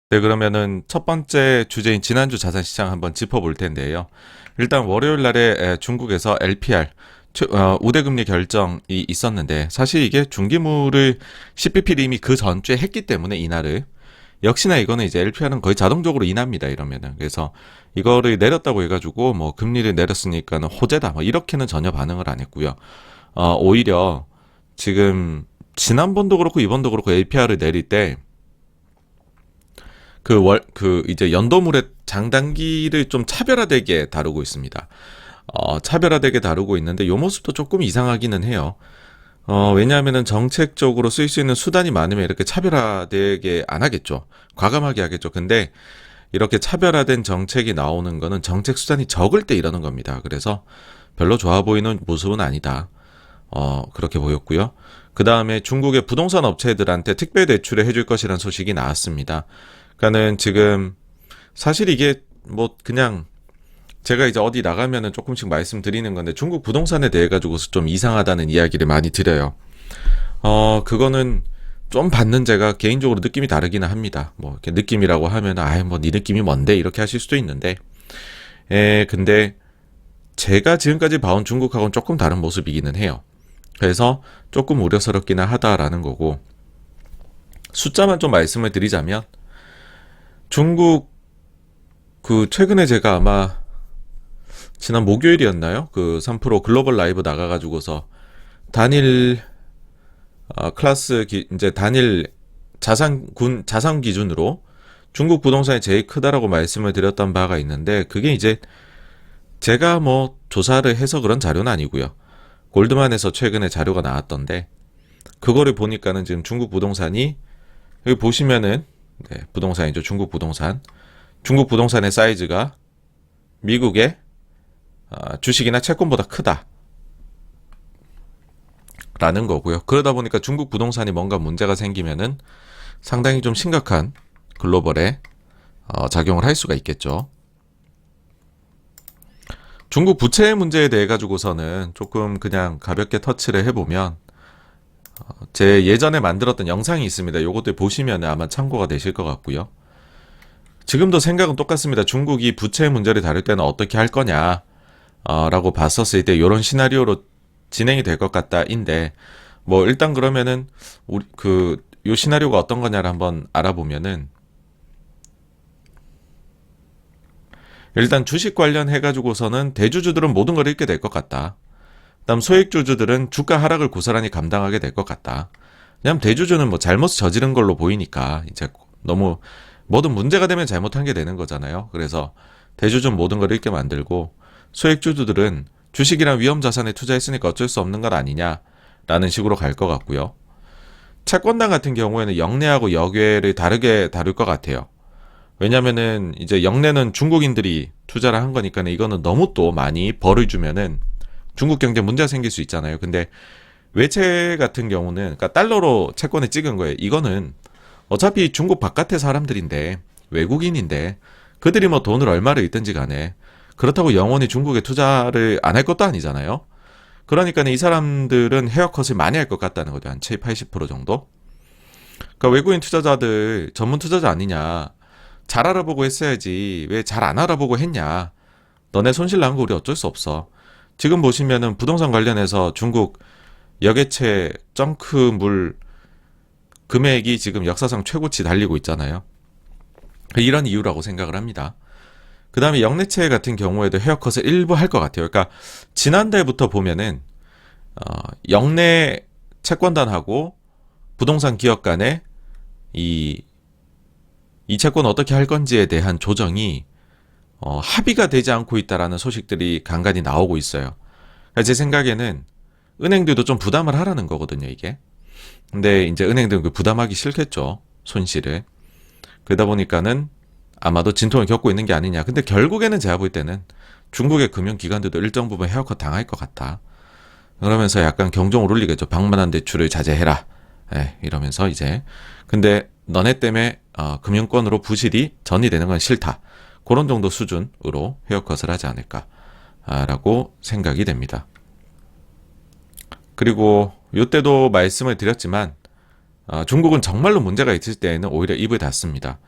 네, 그러면은 첫 번째 주제인 지난주 자산시장 한번 짚어볼 텐데요. 일단 월요일 날에 중국에서 LPR 우대금리 결정이 있었는데 사실 이게 중기물을 CPP를 이미 그 전주에 했기 때문에 인하를 역시나 이거는 이제 LPR은 거의 자동적으로 인합니다. 이러면은 그래서 이거를 내렸다고 해가지고 뭐 금리를 내렸으니까는 호재다 뭐 이렇게는 전혀 반응을 안 했고요. 오히려 지금 지난번도 그렇고 이번도 그렇고 LPR을 내릴 때 이제 연도물의 장단기를 좀 차별화되게 다루고 있습니다. 차별화되게 다루고 있는데 요 모습도 조금 이상하기는 해요. 왜냐하면은 정책적으로 쓸 수 있는 수단이 많으면 이렇게 차별화되게 안 하겠죠. 과감하게 하겠죠. 근데 이렇게 차별화된 정책이 나오는 거는 정책 수단이 적을 때 이러는 겁니다. 그래서 별로 좋아 보이는 모습은 아니다. 그렇게 보였고요. 그 다음에 중국의 부동산 업체들한테 특별 대출을 해줄 것이라는 소식이 나왔습니다. 그러니까는 지금 사실 이게 뭐 그냥 제가 이제 어디 나가면은 조금씩 말씀드리는 건데 중국 부동산에 대해 가지고서 좀 이상하다는 이야기를 많이 드려요. 그거는 좀 받는 제가 개인적으로 느낌이 다르기는 합니다. 뭐 이렇게 느낌이라고 하면 아예 뭐 네 느낌이 뭔데 이렇게 하실 수도 있는데, 근데 제가 지금까지 봐온 중국하고는 조금 다른 모습이기는 해요. 그래서 조금 우려스럽기는 하다라는 거고 숫자만 좀 말씀을 드리자면 중국 그 최근에 제가 아마 지난 목요일이었나요? 그 3프로 글로벌 라이브 나가가지고서 단일 이제 단일 자산 기준으로 중국 부동산이 제일 크다라고 말씀을 드렸던 바가 있는데 그게 이제 제가 뭐 조사를 해서 그런 자료는 아니고요. 골드만에서 최근에 자료가 나왔던데 그거를 보니까는 지금 중국 부동산이 여기 보시면은 네, 부동산이죠. 중국 부동산. 중국 부동산의 사이즈가 미국의 주식이나 채권보다 크다. 라는 거고요. 그러다 보니까 중국 부동산이 뭔가 문제가 생기면은 상당히 좀 심각한 글로벌에 작용을 할 수가 있겠죠. 중국 부채 문제에 대해 가지고서는 조금 그냥 가볍게 터치를 해보면 제 예전에 만들었던 영상이 있습니다. 요것들 보시면 아마 참고가 되실 것 같고요. 지금도 생각은 똑같습니다. 중국이 부채 문제를 다룰 때는 어떻게 할 거냐 라고 봤었을 때 이런 시나리오로 진행이 될 것 같다인데 뭐 일단 그러면은 우리 요 시나리오가 어떤 거냐를 한번 알아보면은 일단 주식 관련해 가지고서는 대주주들은 모든 걸 잃게 될 것 같다. 그다음 소액주주들은 주가 하락을 고스란히 감당하게 될 것 같다. 왜냐면 대주주는 뭐 잘못 저지른 걸로 보이니까 이제 너무 뭐든 문제가 되면 잘못한 게 되는 거잖아요. 그래서 대주주는 모든 걸 잃게 만들고 소액주주들은 주식이란 위험 자산에 투자했으니까 어쩔 수 없는 것 아니냐라는 식으로 갈 것 같고요. 채권단 같은 경우에는 영내하고 역외를 다르게 다룰 것 같아요. 왜냐면은 이제 영내는 중국인들이 투자를 한 거니까 이거는 너무 또 많이 벌을 주면은 중국 경제 문제가 생길 수 있잖아요. 근데 외채 같은 경우는 그러니까 달러로 채권을 찍은 거예요. 이거는 어차피 중국 바깥의 사람들인데 외국인인데 그들이 뭐 돈을 얼마를 있든지 간에 그렇다고 영원히 중국에 투자를 안 할 것도 아니잖아요. 그러니까 이 사람들은 헤어컷을 많이 할 것 같다는 거죠. 한 7, 80% 정도. 그러니까 외국인 투자자들 전문 투자자 아니냐. 잘 알아보고 했어야지. 왜 잘 안 알아보고 했냐. 너네 손실 난 거 우리 어쩔 수 없어. 지금 보시면은 부동산 관련해서 중국 여객채 정크물 금액이 지금 역사상 최고치 달리고 있잖아요. 이런 이유라고 생각을 합니다. 그 다음에 영내채 같은 경우에도 헤어컷을 일부 할 것 같아요. 그러니까 지난달부터 보면은 영내 채권단하고 부동산 기업 간에 이, 이 채권 어떻게 할 건지에 대한 조정이 합의가 되지 않고 있다라는 소식들이 간간히 나오고 있어요. 그러니까 제 생각에는 은행들도 좀 부담을 하라는 거거든요, 이게. 근데 이제 은행들은 그 부담하기 싫겠죠, 손실을. 그러다 보니까는 아마도 진통을 겪고 있는 게 아니냐. 근데 결국에는 제가 볼 때는 중국의 금융기관들도 일정 부분 헤어컷 당할 것 같다. 그러면서 약간 경종을 울리겠죠. 방만한 대출을 자제해라. 이러면서 이제. 근데 너네 때문에 금융권으로 부실이 전이되는 건 싫다. 그런 정도 수준으로 헤어컷을 하지 않을까라고 생각이 됩니다. 그리고 이때도 말씀을 드렸지만 중국은 정말로 문제가 있을 때에는 오히려 입을 닫습니다.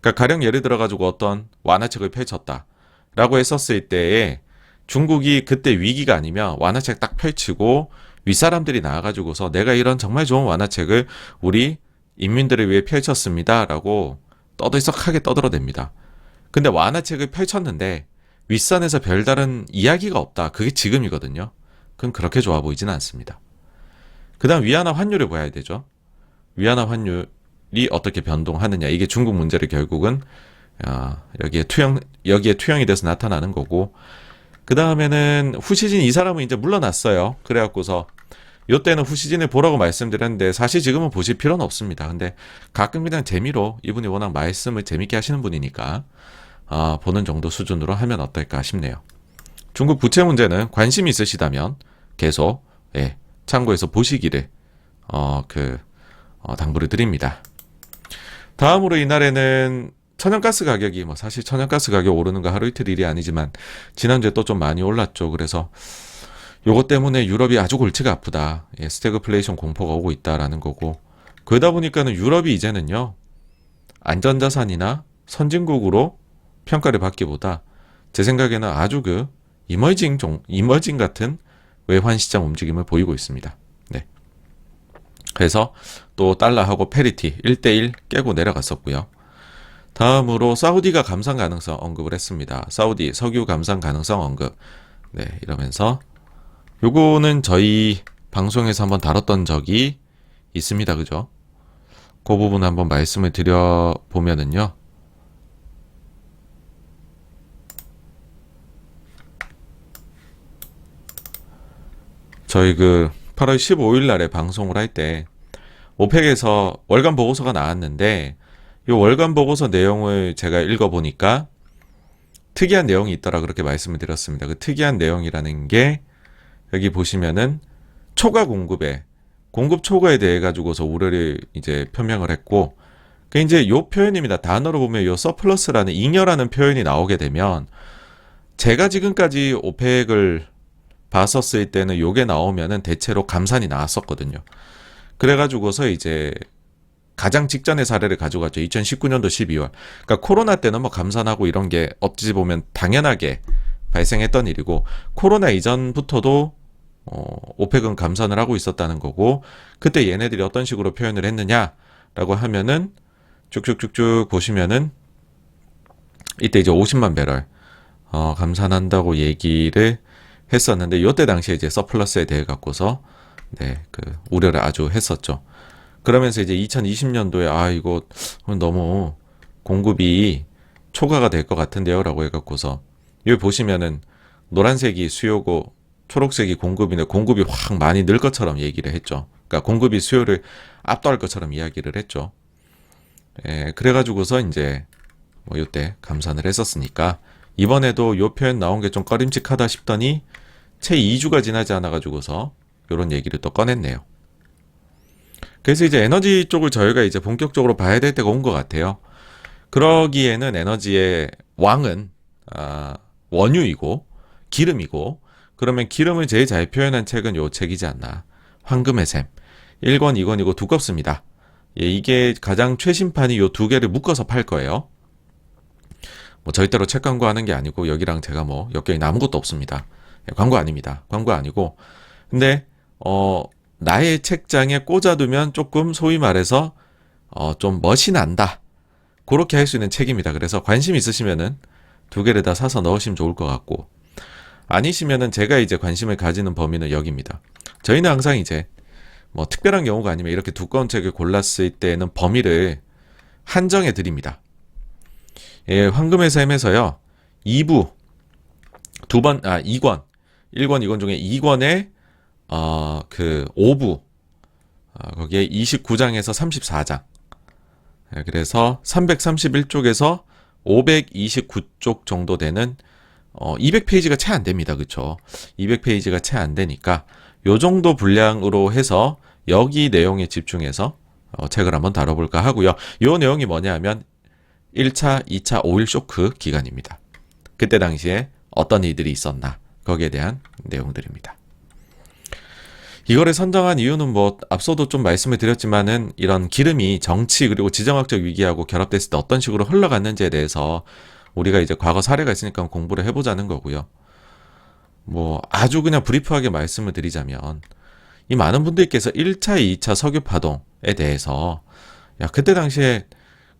그러니까 가령 예를 들어가지고 어떤 완화책을 펼쳤다라고 했었을 때에 중국이 그때 위기가 아니면 완화책 딱 펼치고 윗사람들이 나와가지고서 내가 이런 정말 좋은 완화책을 우리 인민들을 위해 펼쳤습니다라고 떠들썩하게 떠들어댑니다. 근데 완화책을 펼쳤는데 윗선에서 별다른 이야기가 없다. 그게 지금이거든요. 그건 그렇게 좋아 보이지는 않습니다. 그 다음 위안화 환율을 봐야 되죠. 위안화 환율이 어떻게 변동하느냐. 이게 중국 문제를 결국은 여기에 투영이 돼서 나타나는 거고, 그 다음에는 후시진 이 사람은 이제 물러났어요. 그래갖고서 요때는 후시진을 보라고 말씀드렸는데 사실 지금은 보실 필요는 없습니다. 근데 가끔 그냥 재미로, 이분이 워낙 말씀을 재밌게 하시는 분이니까 보는 정도 수준으로 하면 어떨까 싶네요. 중국 부채 문제는 관심이 있으시다면 계속 참고해서 보시기를 당부를 드립니다. 다음으로 이날에는 천연가스 가격이 사실 천연가스 가격 오르는 거 하루 이틀 일이 아니지만 지난주에 또 좀 많이 올랐죠. 그래서 요것 때문에 유럽이 아주 골치가 아프다. 스태그플레이션 공포가 오고 있다라는 거고, 그러다 보니까는 유럽이 이제는요 안전자산이나 선진국으로 평가를 받기보다 제 생각에는 아주 이머징 같은 외환시장 움직임을 보이고 있습니다. 네. 그래서 또 달러하고 페리티 1대1 깨고 내려갔었고요. 다음으로 사우디가 감산 가능성 언급을 했습니다. 사우디 석유 감산 가능성 언급. 네, 이러면서 요거는 저희 방송에서 한번 다뤘던 적이 있습니다. 그죠? 그 부분 한번 말씀을 드려보면은요. 저희 8월 15일 날에 방송을 할 때 오펙에서 월간 보고서가 나왔는데 이 월간 보고서 내용을 제가 읽어보니까 특이한 내용이 있더라 그렇게 말씀을 드렸습니다. 그 특이한 내용이라는 게 여기 보시면은 초과 공급 초과에 대해 가지고서 우려를 이제 표명을 했고, 그 이제 요 표현입니다. 단어로 보면 요 서플러스라는 잉여라는 표현이 나오게 되면 제가 지금까지 오펙을 봤었을 때는 요게 나오면은 대체로 감산이 나왔었거든요. 그래가지고서 이제 가장 직전의 사례를 가져갔죠. 2019년도 12월. 그러니까 코로나 때는 감산하고 이런 게 어찌 보면 당연하게 발생했던 일이고, 코로나 이전부터도 오펙은 감산을 하고 있었다는 거고, 그때 얘네들이 어떤 식으로 표현을 했느냐라고 하면은 쭉쭉쭉쭉 보시면은 이때 이제 50만 배럴 감산한다고 얘기를 했었는데, 요때 당시에 이제 서플러스에 대해 갖고서 우려를 아주 했었죠. 그러면서 이제 2020년도에 이거 너무 공급이 초과가 될 것 같은데요 라고 해갖고서 여기 보시면은 노란색이 수요고 초록색이 공급인데 공급이 확 많이 늘 것처럼 얘기를 했죠. 그러니까 공급이 수요를 압도할 것처럼 이야기를 했죠. 그래가지고서 이제 요때 감산을 했었으니까 이번에도 요 표현 나온 게 좀 꺼림칙하다 싶더니 채 2주가 지나지 않아가지고서 요런 얘기를 또 꺼냈네요. 그래서 이제 에너지 쪽을 저희가 이제 본격적으로 봐야 될 때가 온 것 같아요. 그러기에는 에너지의 왕은 원유이고 기름이고, 그러면 기름을 제일 잘 표현한 책은 요 책이지 않나. 황금의 샘. 1권, 2권이고 두껍습니다. 이게 가장 최신판이 요 두 개를 묶어서 팔 거예요. 절대로 책 광고하는 게 아니고 여기랑 제가 엮여있는 아무것도 없습니다. 광고 아닙니다. 광고 아니고. 근데 나의 책장에 꽂아두면 조금 소위 말해서 좀 멋이 난다. 그렇게 할 수 있는 책입니다. 그래서 관심 있으시면은 두 개를 다 사서 넣으시면 좋을 것 같고, 아니시면은 제가 이제 관심을 가지는 범위는 여기입니다. 저희는 항상 이제 특별한 경우가 아니면 이렇게 두꺼운 책을 골랐을 때는 범위를 한정해 드립니다. 황금의 샘에서요 2권 1권, 2권 중에 2권에 5부 거기에 29장에서 34장, 그래서 331쪽에서 529쪽 정도 되는 200페이지가 채 안 됩니다. 그쵸? 200페이지가 채 안 되니까 요 정도 분량으로 해서 여기 내용에 집중해서 책을 한번 다뤄볼까 하고요. 요 내용이 뭐냐 하면 1차, 2차 오일 쇼크 기간입니다. 그때 당시에 어떤 일들이 있었나 거기에 대한 내용들입니다. 이거를 선정한 이유는 뭐 앞서도 좀 말씀을 드렸지만은 이런 기름이 정치 그리고 지정학적 위기하고 결합됐을 때 어떤 식으로 흘러갔는지에 대해서 우리가 이제 과거 사례가 있으니까 공부를 해보자는 거고요. 뭐 아주 그냥 브리프하게 말씀을 드리자면 이 많은 분들께서 1차, 2차 석유 파동에 대해서 야 그때 당시에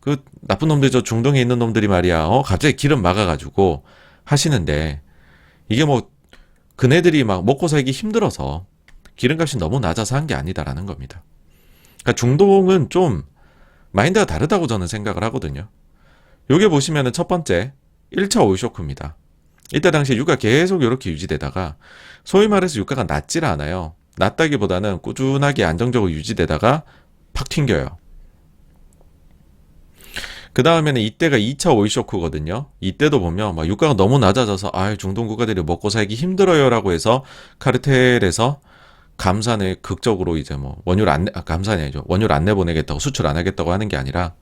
그 나쁜 놈들 저 중동에 있는 놈들이 말이야 갑자기 기름 막아가지고 하시는데 이게 뭐 그네들이 막 먹고 살기 힘들어서 기름값이 너무 낮아서 한 게 아니다라는 겁니다. 그러니까 중동은 좀 마인드가 다르다고 저는 생각을 하거든요. 요게 보시면은 첫 번째 1차 오일 쇼크입니다. 이때 당시에 유가 계속 이렇게 유지되다가 소위 말해서 유가가 낮질 않아요. 낮다기보다는 꾸준하게 안정적으로 유지되다가 팍 튕겨요. 그 다음에는 이때가 2차 오일 쇼크거든요. 이때도 보면 막 유가가 너무 낮아져서 중동 국가들이 먹고 살기 힘들어요라고 해서 카르텔에서 감산을 극적으로 이제 뭐 감산이 아니죠. 원유를 안 내보내겠다고 수출 안 하겠다고 하는 게 아니라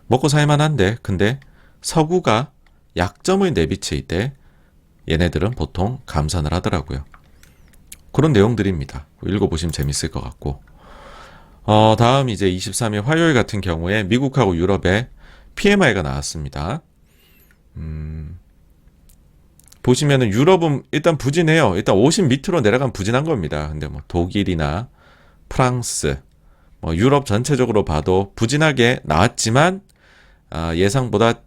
먹고 살만한데 근데 서구가 약점을 내비칠 때 얘네들은 보통 감산을 하더라고요. 그런 내용들입니다. 읽어보시면 재밌을 것 같고 다음 이제 23일 화요일 같은 경우에 미국하고 유럽의 PMI가 나왔습니다. 보시면은 유럽은 일단 부진해요. 일단 50 밑으로 내려가면 부진한 겁니다. 근데 뭐 독일이나 프랑스, 뭐 유럽 전체적으로 봐도 부진하게 나왔지만 예상보다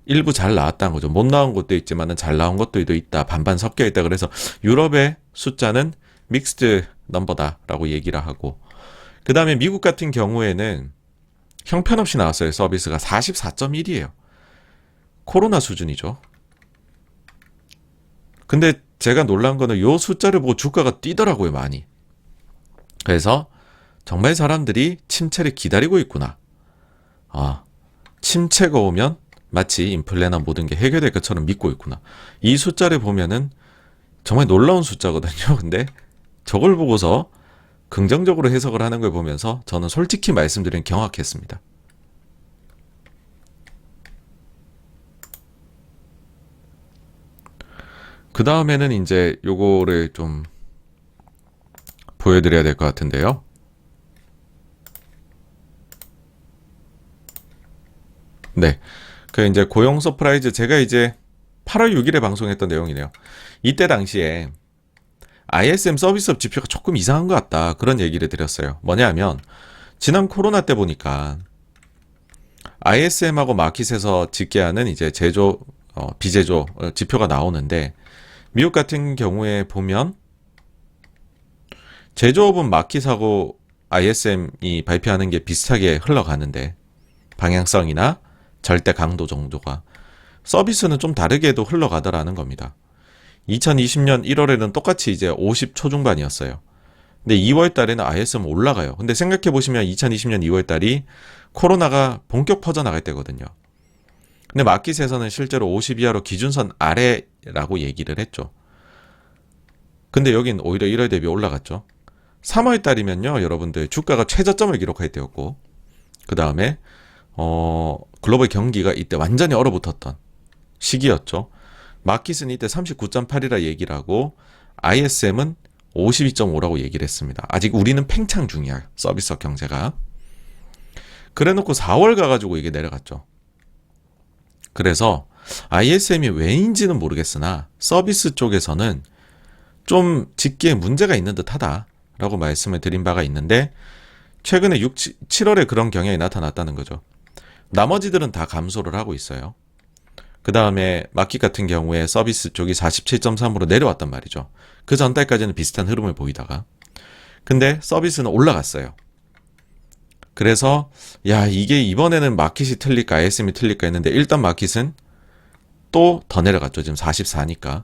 일부 잘 나왔다는 거죠. 못 나온 것도 있지만은 잘 나온 것도 있다. 반반 섞여 있다. 그래서 유럽의 숫자는 믹스드 넘버다라고 얘기를 하고 그 다음에 미국 같은 경우에는 형편없이 나왔어요. 서비스가 44.1이에요. 코로나 수준이죠. 근데 제가 놀란 거는 요 숫자를 보고 주가가 뛰더라고요, 많이. 그래서 정말 사람들이 침체를 기다리고 있구나. 침체가 오면 마치 인플레나 모든 게 해결될 것처럼 믿고 있구나. 이 숫자를 보면은 정말 놀라운 숫자거든요. 근데 저걸 보고서 긍정적으로 해석을 하는 걸 보면서 저는 솔직히 말씀드리면 경악했습니다. 그 다음에는 이제 요거를 좀 보여드려야 될 것 같은데요. 네. 그 이제 고용 서프라이즈 제가 이제 8월 6일에 방송했던 내용이네요. 이때 당시에 ISM 서비스업 지표가 조금 이상한 것 같다. 그런 얘기를 드렸어요. 뭐냐면 지난 코로나 때 보니까 ISM하고 마켓에서 집계하는 이제 제조, 비제조 지표가 나오는데 미국 같은 경우에 보면 제조업은 마켓하고 ISM이 발표하는 게 비슷하게 흘러가는데 방향성이나 절대 강도 정도가 서비스는 좀 다르게도 흘러가더라는 겁니다. 2020년 1월에는 똑같이 이제 50 초중반이었어요. 근데 2월 달에는 ISM 올라가요. 근데 생각해 보시면 2020년 2월 달이 코로나가 본격 퍼져나갈 때거든요. 근데 마켓에서는 실제로 50 이하로 기준선 아래라고 얘기를 했죠. 근데 여긴 오히려 1월 대비 올라갔죠. 3월 달이면요, 여러분들 주가가 최저점을 기록할 때였고, 그 다음에 글로벌 경기가 이때 완전히 얼어붙었던 시기였죠. 마켓은 이때 39.8이라 얘기를 하고 ISM은 52.5라고 얘기를 했습니다. 아직 우리는 팽창 중이야, 서비스업 경제가. 그래놓고 4월 가가지고 이게 내려갔죠. 그래서 ISM이 왜인지는 모르겠으나 서비스 쪽에서는 좀 집계에 문제가 있는 듯 하다라고 말씀을 드린 바가 있는데 최근에 7월에 그런 경향이 나타났다는 거죠. 나머지들은 다 감소를 하고 있어요. 그 다음에 마켓 같은 경우에 서비스 쪽이 47.3으로 내려왔단 말이죠. 그 전달까지는 비슷한 흐름을 보이다가 근데 서비스는 올라갔어요. 그래서 이게 이번에는 마켓이 틀릴까 ISM이 틀릴까 했는데 일단 마켓은 또 더 내려갔죠. 지금 44니까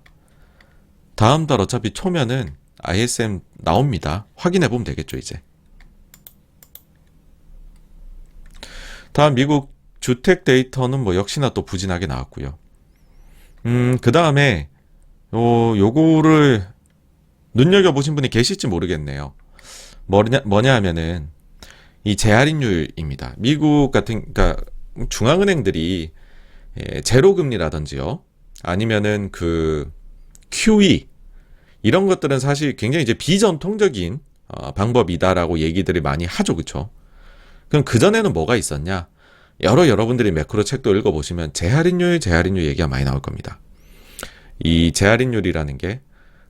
다음 달 어차피 초면은 ISM 나옵니다. 확인해 보면 되겠죠. 이제 다음 미국 주택 데이터는 뭐 역시나 또 부진하게 나왔고요. 그 다음에 요거를 눈여겨보신 분이 계실지 모르겠네요. 뭐냐 하면은 이 재할인율입니다. 미국 같은 그러니까 중앙은행들이 제로금리라든지요, 아니면은 그 QE 이런 것들은 사실 굉장히 이제 비전통적인 방법이다라고 얘기들이 많이 하죠. 그쵸? 그럼 그전에는 뭐가 있었냐? 여러분들이 매크로 책도 읽어보시면 재할인율 얘기가 많이 나올 겁니다. 이 재할인율이라는 게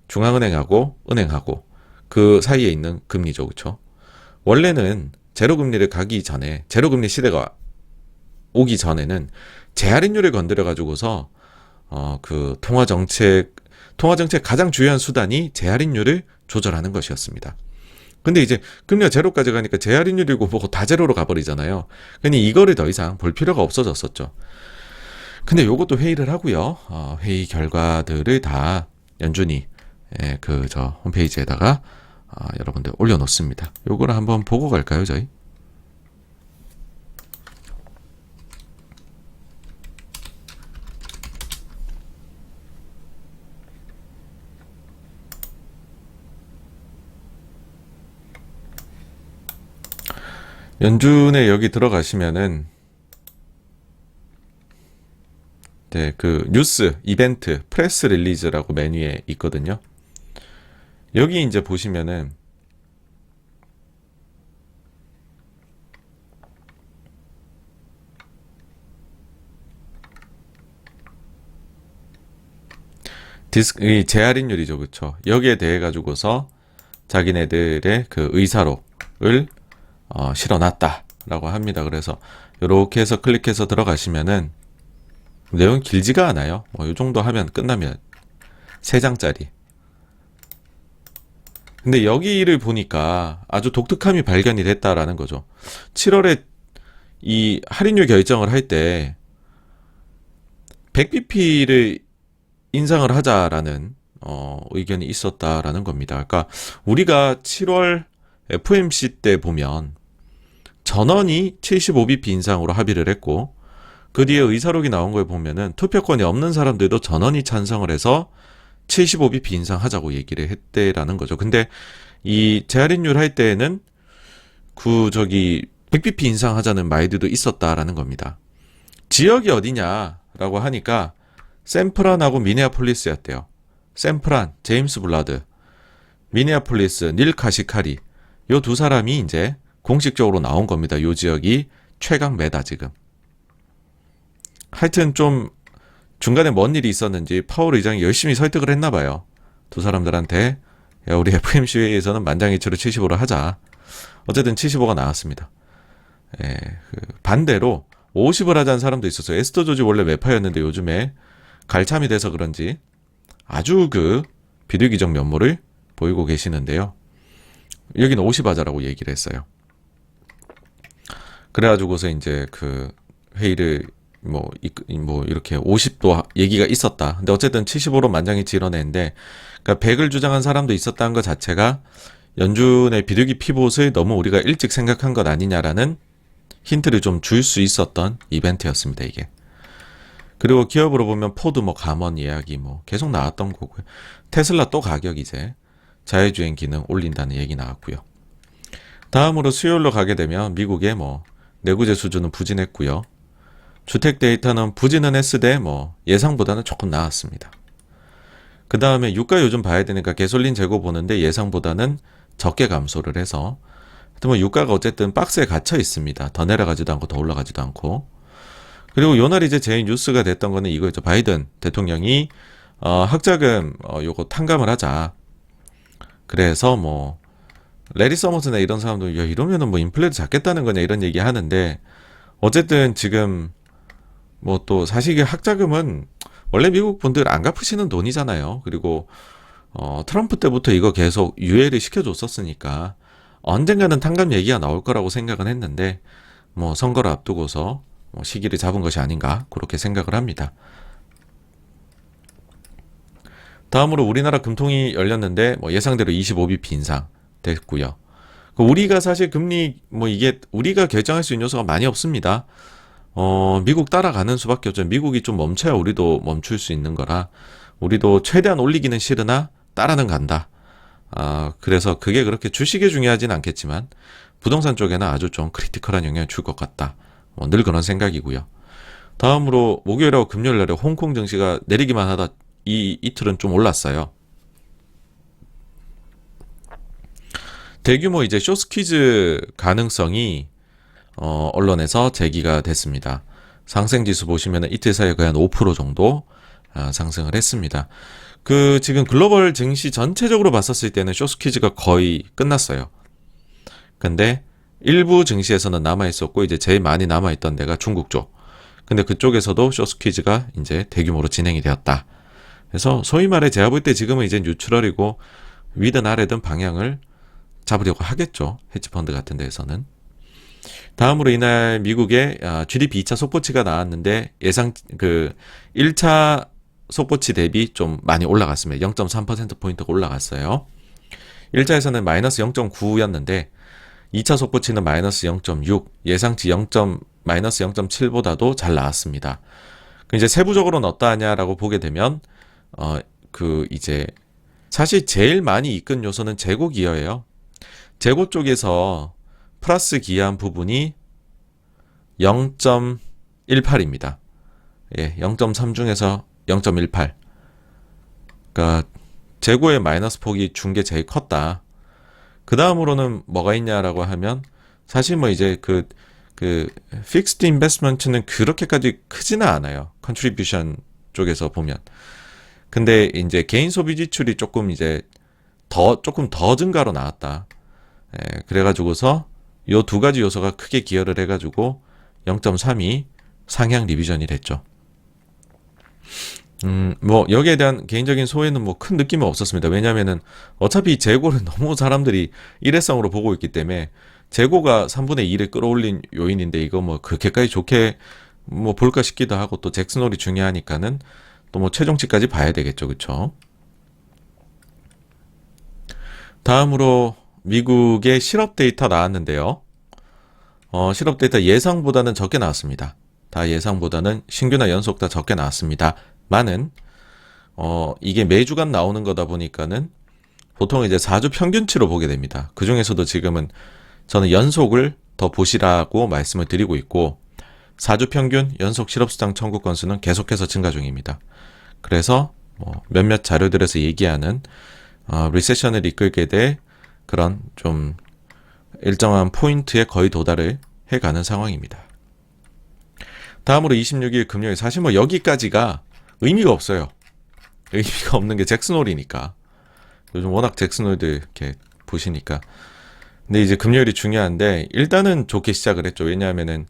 중앙은행하고 은행하고 그 사이에 있는 금리죠. 그쵸? 원래는 제로금리를 가기 전에, 제로금리 시대가 오기 전에는 재할인율을 건드려 가지고서 그 통화정책 가장 중요한 수단이 재할인율을 조절하는 것이었습니다. 근데 이제 금리가 제로까지 가니까 재할인율이고 뭐고 다 제로로 가버리잖아요. 그러니 이거를 더 이상 볼 필요가 없어졌었죠. 근데 요것도 회의를 하고요. 회의 결과들을 다 연준이 저 홈페이지에다가 여러분들 올려놓습니다. 요거를 한번 보고 갈까요, 저희? 연준에 여기 들어가시면은 그 뉴스, 이벤트, 프레스 릴리즈라고 메뉴에 있거든요. 여기 이제 보시면은 이 재할인율이죠, 그쵸? 여기에 대해 가지고서 자기네들의 그 의사록을 실어놨다라고 합니다. 그래서 이렇게 해서 클릭해서 들어가시면은 내용 길지가 않아요. 이 정도 하면 끝나면 3장짜리. 근데 여기를 보니까 아주 독특함이 발견이 됐다라는 거죠. 7월에 이 할인율 결정을 할 때 100bp를 인상을 하자라는 의견이 있었다라는 겁니다. 그러니까 우리가 7월 FOMC 때 보면 전원이 75bp 인상으로 합의를 했고 그 뒤에 의사록이 나온 걸 보면은 투표권이 없는 사람들도 전원이 찬성을 해서 75bp 인상하자고 얘기를 했대라는 거죠. 근데 이 재할인율 할 때에는 100bp 인상하자는 말들도 있었다라는 겁니다. 지역이 어디냐라고 하니까 샌프란하고 미네아폴리스였대요. 샌프란, 제임스 블라드, 미네아폴리스, 닐 카시카리 요 두 사람이 이제 공식적으로 나온 겁니다. 요 지역이 최강매다 지금. 하여튼 좀 중간에 뭔 일이 있었는지 파월 의장이 열심히 설득을 했나 봐요. 두 사람들한테 야, 우리 FOMC 회의에서는 만장일치로 75로 하자. 어쨌든 75가 나왔습니다. 반대로 50을 하자는 사람도 있었어요. 에스더 조지 원래 매파였는데 요즘에 갈참이 돼서 그런지 아주 그 비둘기적 면모를 보이고 계시는데요. 여기는 50 하자라고 얘기를 했어요. 그래가지고서 이제 그 회의를 뭐 이렇게 50도 얘기가 있었다. 근데 어쨌든 75로 만장일치 이뤄냈는데, 그러니까 100을 주장한 사람도 있었다는 것 자체가 연준의 비둘기 피봇을 너무 우리가 일찍 생각한 것 아니냐라는 힌트를 좀 줄 수 있었던 이벤트였습니다, 이게. 그리고 기업으로 보면 포드 감원 이야기 계속 나왔던 거고요. 테슬라 또 가격 이제 자율주행 기능 올린다는 얘기 나왔고요. 다음으로 수요일로 가게 되면 미국의 내구재 수준은 부진했고요. 주택 데이터는 부진은 했으되 예상보다는 조금 나았습니다. 그 다음에 유가 요즘 봐야 되니까 개솔린 재고 보는데 예상보다는 적게 감소를 해서 하여튼 유가가 어쨌든 박스에 갇혀 있습니다. 더 내려가지도 않고 더 올라가지도 않고. 그리고 요날 이제 제일 뉴스가 됐던 거는 이거죠. 바이든 대통령이 학자금 요거 탕감을 하자. 그래서 레리 서머스나 이런 사람도 야 이러면은 인플레를 잡겠다는 거냐 이런 얘기 하는데, 어쨌든 지금 또 사실 이게 학자금은 원래 미국 분들 안 갚으시는 돈이잖아요. 그리고 트럼프 때부터 이거 계속 유예를 시켜줬었으니까 언젠가는 탕감 얘기가 나올 거라고 생각은 했는데 선거를 앞두고서 시기를 잡은 것이 아닌가 그렇게 생각을 합니다. 다음으로 우리나라 금통이 열렸는데 예상대로 25bp 인상 됐고요. 우리가 사실 금리 이게 우리가 결정할 수 있는 요소가 많이 없습니다. 미국 따라가는 수밖에 없죠. 미국이 좀 멈춰야 우리도 멈출 수 있는 거라 우리도 최대한 올리기는 싫으나 따라는 간다. 그래서 그게 그렇게 주식에 중요하진 않겠지만 부동산 쪽에는 아주 좀 크리티컬한 영향을 줄 것 같다. 늘 그런 생각이고요. 다음으로 목요일하고 금요일날에 홍콩 증시가 내리기만 하다 이틀은 좀 올랐어요. 대규모 이제 쇼스퀴즈 가능성이 언론에서 제기가 됐습니다. 상승지수 보시면 이틀 사이에 거의 한 5% 정도 상승을 했습니다. 지금 글로벌 증시 전체적으로 봤었을 때는 쇼스퀴즈가 거의 끝났어요. 근데 일부 증시에서는 남아있었고, 이제 제일 많이 남아있던 데가 중국 쪽. 근데 그쪽에서도 쇼스퀴즈가 이제 대규모로 진행이 되었다. 그래서 소위 말해 제가 볼 때 지금은 이제 뉴트럴이고 위든 아래든 방향을 잡으려고 하겠죠. 헤지펀드 같은 데에서는. 다음으로 이날 미국의 GDP 2차 속보치가 나왔는데 1차 속보치 대비 좀 많이 올라갔습니다. 0.3%포인트가 올라갔어요. 1차에서는 마이너스 0.9였는데 2차 속보치는 마이너스 0.6, 예상치 마이너스 0.7보다도 잘 나왔습니다. 이제 세부적으로는 어떠하냐라고 보게 되면 이제 사실 제일 많이 이끈 요소는 재고 기여예요. 재고 쪽에서 플러스 기여한 부분이 0.18입니다. 예, 0.3 중에서 0.18. 그러니까 재고의 마이너스 폭이 준 게 제일 컸다. 그 다음으로는 뭐가 있냐라고 하면 사실 뭐 이제 픽스드 인베스트먼트는 그렇게까지 크지는 않아요. 컨트리뷰션 쪽에서 보면. 근데 이제 개인 소비 지출이 조금 더 증가로 나왔다. 예, 그래가지고서 요 두 가지 요소가 크게 기여를 해가지고 0.3이 상향 리비전이 됐죠. 뭐 여기에 대한 개인적인 소회는 뭐 큰 느낌은 없었습니다. 왜냐면은 어차피 재고를 너무 사람들이 일회성으로 보고 있기 때문에 재고가 3분의 1을 끌어올린 요인인데 이거 뭐 그렇게까지 좋게 뭐 볼까 싶기도 하고, 또 잭슨홀이 중요하니까는 또 뭐 최종치까지 봐야 되겠죠. 그쵸? 다음으로 미국의 실업 데이터 나왔는데요. 실업 데이터 예상보다는 적게 나왔습니다. 다 예상보다는 신규나 연속 다 적게 나왔습니다. 많은 이게 매주간 나오는 거다 보니까는 보통 이제 4주 평균치로 보게 됩니다. 그 중에서도 지금은 저는 연속을 더 보시라고 말씀을 드리고 있고, 4주 평균 연속 실업수당 청구 건수는 계속해서 증가 중입니다. 그래서 몇몇 자료들에서 얘기하는 리세션을 이끌게 될 그런 좀 일정한 포인트에 거의 도달을 해가는 상황입니다. 다음으로 26일 금요일, 사실 뭐 여기까지가 의미가 없어요. 의미가 없는 게 잭슨홀이니까. 요즘 워낙 잭슨홀들 이렇게 보시니까. 근데 이제 금요일이 중요한데 일단은 좋게 시작을 했죠. 왜냐하면은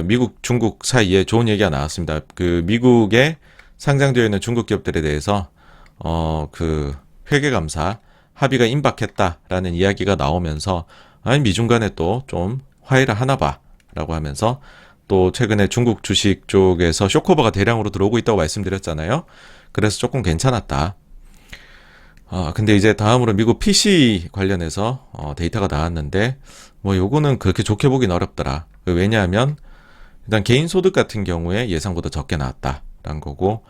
미국, 중국 사이에 좋은 얘기가 나왔습니다. 미국에 상장되어 있는 중국 기업들에 대해서 회계감사 합의가 임박했다라는 이야기가 나오면서 아니 미중 간에 또 좀 화해를 하나 봐라고 하면서, 또 최근에 중국 주식 쪽에서 쇼커버가 대량으로 들어오고 있다고 말씀드렸잖아요. 그래서 조금 괜찮았다. 근데 이제 다음으로 미국 PC 관련해서 데이터가 나왔는데 뭐 요거는 그렇게 좋게 보긴 어렵더라. 왜냐하면 일단 개인 소득 같은 경우에 예상보다 적게 나왔다라는 거고,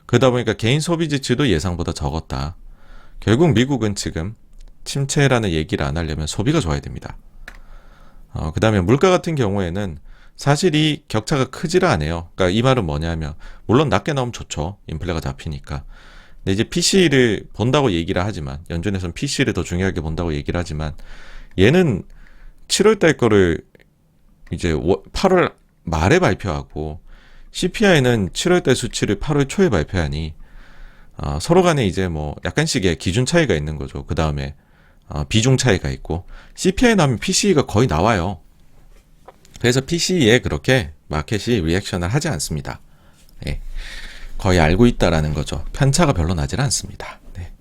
그러다 보니까 개인 소비 지출도 예상보다 적었다. 결국 미국은 지금 침체라는 얘기를 안 하려면 소비가 좋아야 됩니다. 그 다음에 물가 같은 경우에는 사실 이 격차가 크지를 않아요. 그러니까 이 말은 뭐냐면, 물론 낮게 나오면 좋죠. 인플레가 잡히니까. 근데 이제 PC를 본다고 얘기를 하지만, 연준에서는 PC를 더 중요하게 본다고 얘기를 하지만, 얘는 7월 달 거를 이제 8월 말에 발표하고, CPI는 7월 달 수치를 8월 초에 발표하니, 서로 간에 이제 뭐 약간씩의 기준 차이가 있는 거죠. 그 다음에 비중 차이가 있고, CPI 나오면 PC가 거의 나와요. 그래서 PC에 그렇게 마켓이 리액션을 하지 않습니다. 예, 거의 알고 있다라는 거죠. 편차가 별로 나질 않습니다. 네.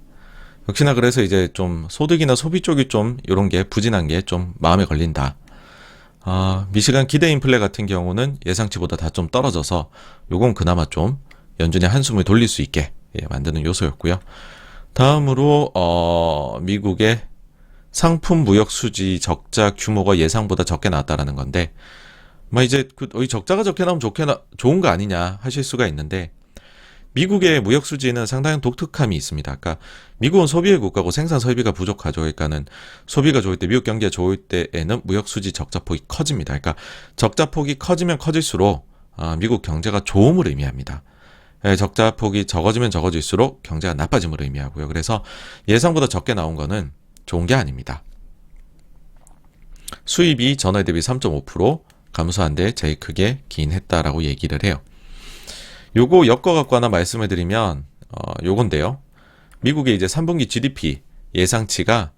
역시나 그래서 이제 좀 소득이나 소비 쪽이 좀 이런 게 부진한 게 좀 마음에 걸린다. 미시간 기대 인플레 같은 경우는 예상치보다 다 좀 떨어져서 요건 그나마 좀 연준이 한숨을 돌릴 수 있게 만드는 요소였고요. 다음으로 미국의 상품 무역 수지 적자 규모가 예상보다 적게 나왔다라는 건데, 이제 이 적자가 적게 나오면 좋은 거 아니냐 하실 수가 있는데, 미국의 무역 수지는 상당히 독특함이 있습니다. 그러니까 미국은 소비의 국가고 생산 설비가 부족하죠. 그러니까는 소비가 좋을 때, 미국 경기가 좋을 때에는 무역 수지 적자 폭이 커집니다. 그러니까 적자 폭이 커지면 커질수록 미국 경제가 좋음을 의미합니다. 적자 폭이 적어지면 적어질수록 경제가 나빠짐을 의미하고요. 그래서 예상보다 적게 나온 거는 좋은 게 아닙니다. 수입이 전월 대비 3.5% 감소한 데 제일 크게 기인했다라고 얘기를 해요. 요거 엮어갖고 하나 말씀을 드리면 요건데요. 미국의 이제 3분기 GDP 예상치가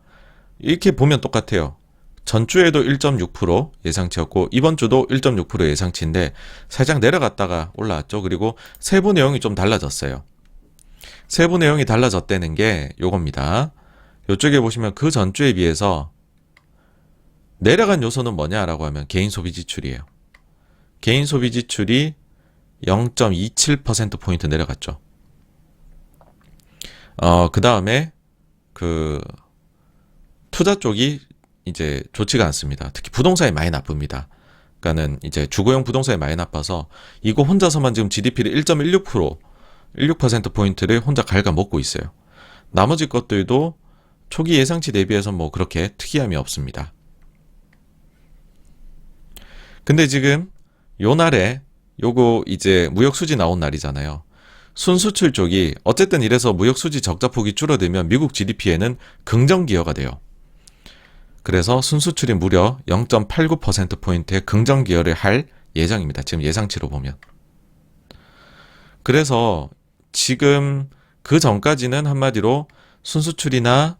이렇게 보면 똑같아요. 전주에도 1.6% 예상치였고 이번 주도 1.6% 예상치인데 살짝 내려갔다가 올라왔죠. 그리고 세부 내용이 좀 달라졌어요. 세부 내용이 달라졌다는 게 요겁니다. 요쪽에 보시면 그 전주에 비해서 내려간 요소는 뭐냐라고 하면 개인 소비 지출이에요. 개인 소비 지출이 0.27%포인트 내려갔죠. 그 다음에 그 투자 쪽이 이제 좋지가 않습니다. 특히 부동산이 많이 나쁩니다. 그러니까는 이제 주거용 부동산이 많이 나빠서 이거 혼자서만 지금 GDP를 16%포인트를 혼자 갉아먹고 있어요. 나머지 것들도 초기 예상치 대비해서 뭐 그렇게 특이함이 없습니다. 근데 지금 요 날에 요거 이제 무역 수지 나온 날이잖아요. 순수출 쪽이 어쨌든 이래서 무역 수지 적자 폭이 줄어들면 미국 GDP에는 긍정 기여가 돼요. 그래서 순수출이 무려 0.89%포인트의 긍정 기여를 할 예정입니다. 지금 예상치로 보면. 그래서 지금 그 전까지는 한마디로 순수출이나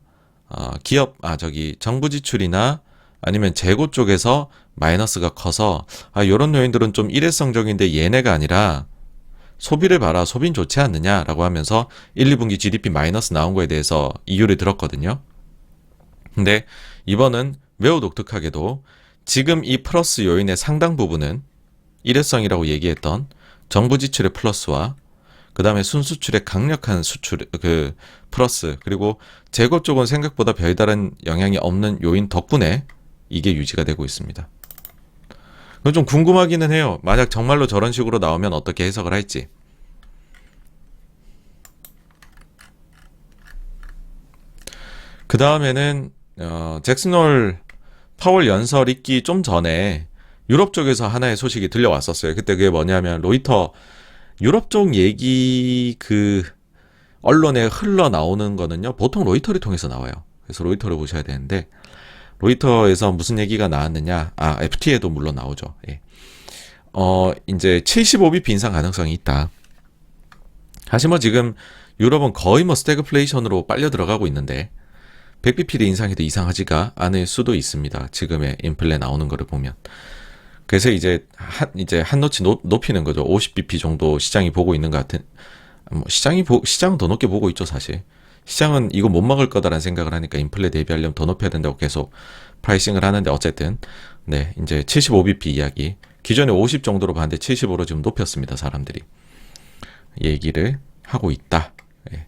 정부 지출이나 아니면 재고 쪽에서 마이너스가 커서 이런 요인들은 좀 일회성적인데 얘네가 아니라 소비를 봐라, 소비는 좋지 않느냐라고 하면서 1, 2분기 GDP 마이너스 나온 거에 대해서 이유를 들었거든요. 근데 이번은 매우 독특하게도 지금 이 플러스 요인의 상당 부분은 일회성이라고 얘기했던 정부 지출의 플러스와 그 다음에 순수출의 강력한 수출 플러스, 그리고 재고 쪽은 생각보다 별다른 영향이 없는 요인 덕분에 이게 유지가 되고 있습니다. 그건 좀 궁금하기는 해요. 만약 정말로 저런 식으로 나오면 어떻게 해석을 할지. 그 다음에는 잭슨홀 파월 연설 있기 좀 전에 유럽 쪽에서 하나의 소식이 들려왔었어요. 그때 그게 뭐냐면 로이터 유럽 쪽 얘기 언론에 흘러나오는 거는요, 보통 로이터를 통해서 나와요. 그래서 로이터를 보셔야 되는데, 로이터에서 무슨 얘기가 나왔느냐, FT에도 물론 나오죠. 예. 이제 75bp 인상 가능성이 있다. 사실 뭐 지금 유럽은 거의 뭐 스태그플레이션으로 빨려 들어가고 있는데, 100bp를 인상해도 이상하지가 않을 수도 있습니다. 지금의 인플레 나오는 거를 보면. 그래서 이제 한 노치 높이는 거죠. 50bp 정도 시장이 보고 있는 것 같은, 시장은 더 높게 보고 있죠, 사실. 시장은 이거 못 막을 거다라는 생각을 하니까 인플레 대비하려면 더 높여야 된다고 계속 프라이싱을 하는데, 어쨌든, 네, 이제 75bp 이야기. 기존에 50 정도로 봤는데 75로 지금 높였습니다, 사람들이. 얘기를 하고 있다. 예.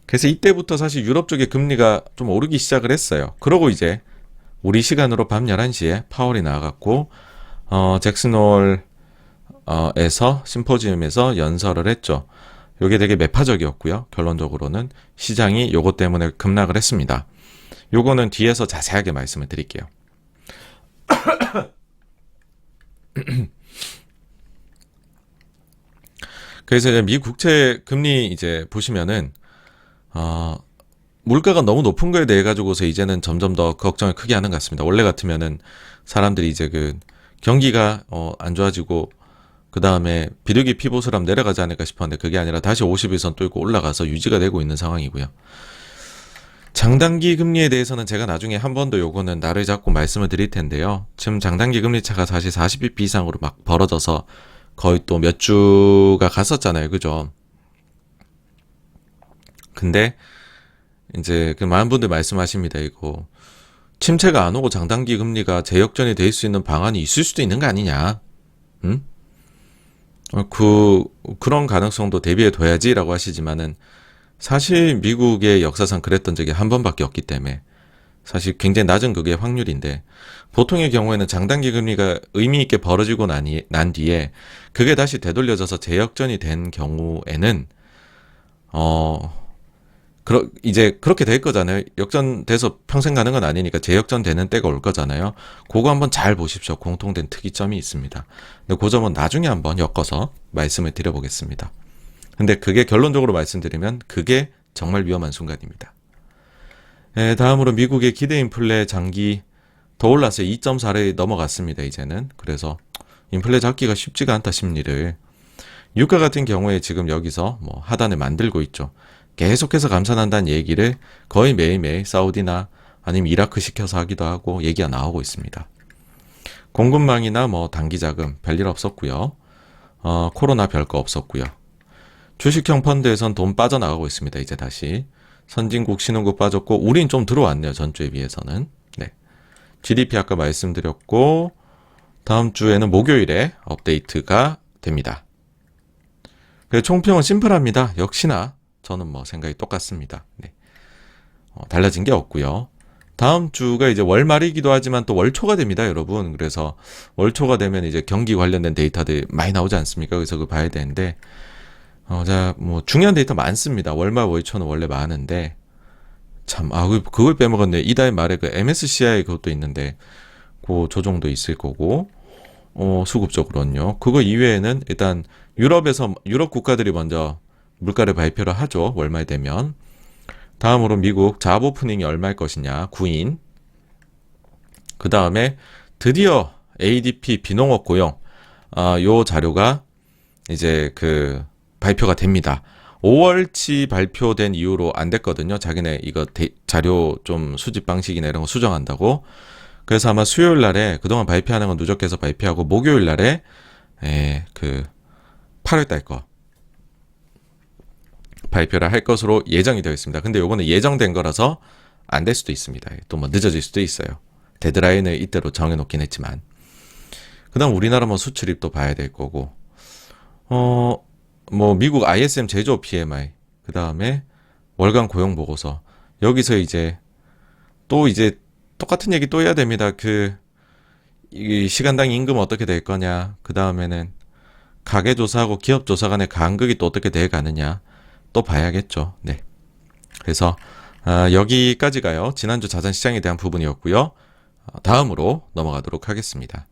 그래서 이때부터 사실 유럽 쪽의 금리가 좀 오르기 시작을 했어요. 그러고 이제 우리 시간으로 밤 11시에 파월이 나와갖고, 잭슨홀, 에서, 심포지움에서 연설을 했죠. 요게 되게 매파적이었고요. 결론적으로는 시장이 요거 때문에 급락을 했습니다. 요거는 뒤에서 자세하게 말씀을 드릴게요. 그래서 이제 미 국채 금리 이제 보시면은, 물가가 너무 높은 거에 대해 가지고서 이제는 점점 더 걱정을 크게 하는 것 같습니다. 원래 같으면은 사람들이 이제 경기가 안 좋아지고 그 다음에 비둘기 피보수람 내려가지 않을까 싶었는데 그게 아니라 다시 50일선 뚫고 올라가서 유지가 되고 있는 상황이고요. 장단기 금리에 대해서는 제가 나중에 한 번 더 요거는 날을 잡고 말씀을 드릴 텐데요. 지금 장단기 금리 차가 사실 40bp 이상으로 막 벌어져서 거의 또 몇 주가 갔었잖아요. 그죠? 근데 이제 많은 분들 말씀하십니다. 이거 침체가 안 오고 장단기 금리가 재역전이 될 수 있는 방안이 있을 수도 있는 거 아니냐? 응? 그런 가능성도 대비해 둬야지라고 하시지만은 사실 미국의 역사상 그랬던 적이 한 번밖에 없기 때문에 사실 굉장히 낮은 그게 확률인데, 보통의 경우에는 장단기 금리가 의미 있게 벌어지고 난 뒤에 그게 다시 되돌려져서 재역전이 된 경우에는 이제 그렇게 될 거잖아요. 역전돼서 평생 가는 건 아니니까 재역전 되는 때가 올 거잖아요. 그거 한번 잘 보십시오. 공통된 특이점이 있습니다. 근데 그 점은 나중에 한번 엮어서 말씀을 드려보겠습니다. 근데 그게 결론적으로 말씀드리면 그게 정말 위험한 순간입니다. 다음으로 미국의 기대 인플레 장기 더 올랐어요. 2.4를 넘어갔습니다, 이제는. 그래서 인플레 잡기가 쉽지가 않다 심리를. 유가 같은 경우에 지금 여기서 뭐 하단을 만들고 있죠. 계속해서 감산한다는 얘기를 거의 매일매일 사우디나 아니면 이라크 시켜서 하기도 하고 얘기가 나오고 있습니다. 공급망이나 뭐 단기자금 별일 없었고요. 코로나 별거 없었고요. 주식형 펀드에선 돈 빠져나가고 있습니다. 이제 다시. 선진국, 신흥국 빠졌고 우린 좀 들어왔네요. 전주에 비해서는. 네. GDP 아까 말씀드렸고 다음 주에는 목요일에 업데이트가 됩니다. 총평은 심플합니다. 역시나 저는 뭐 생각이 똑같습니다. 네. 달라진 게 없고요. 다음 주가 이제 월말이기도 하지만 또 월초가 됩니다, 여러분. 그래서 월초가 되면 이제 경기 관련된 데이터들 많이 나오지 않습니까? 그래서 그거 봐야 되는데, 자, 뭐 중요한 데이터 많습니다. 월말, 월초는 원래 많은데, 참, 그걸 빼먹었네. 이달 말에 그 MSCI 그것도 있는데, 그 조정도 있을 거고, 수급적으로는요. 그거 이외에는 일단 유럽 국가들이 먼저 물가를 발표를 하죠. 월말 되면. 다음으로 미국 자업 오프닝이 얼마일 것이냐. 9인. 그 다음에 드디어 ADP 비농업 고용. 요 자료가 이제 그 발표가 됩니다. 5월치 발표된 이후로 안 됐거든요. 자기네 이거 자료 좀 수집 방식이나 이런 거 수정한다고. 그래서 아마 수요일 날에 그동안 발표하는 건 누적해서 발표하고 목요일 날에 그 8월 달 거 발표를 할 것으로 예정이 되어 있습니다. 근데 요거는 예정된 거라서 안 될 수도 있습니다. 또 뭐 늦어질 수도 있어요. 데드라인을 이때로 정해놓긴 했지만. 그 다음 우리나라 뭐 수출입도 봐야 될 거고, 뭐 미국 ISM 제조업 PMI, 그 다음에 월간 고용 보고서. 여기서 이제 또 이제 똑같은 얘기 또 해야 됩니다. 이 시간당 임금 어떻게 될 거냐. 그 다음에는 가계조사하고 기업조사 간의 간극이 또 어떻게 돼 가느냐. 또 봐야겠죠. 네. 그래서 여기까지가요. 지난주 자산시장에 대한 부분이었고요. 다음으로 넘어가도록 하겠습니다.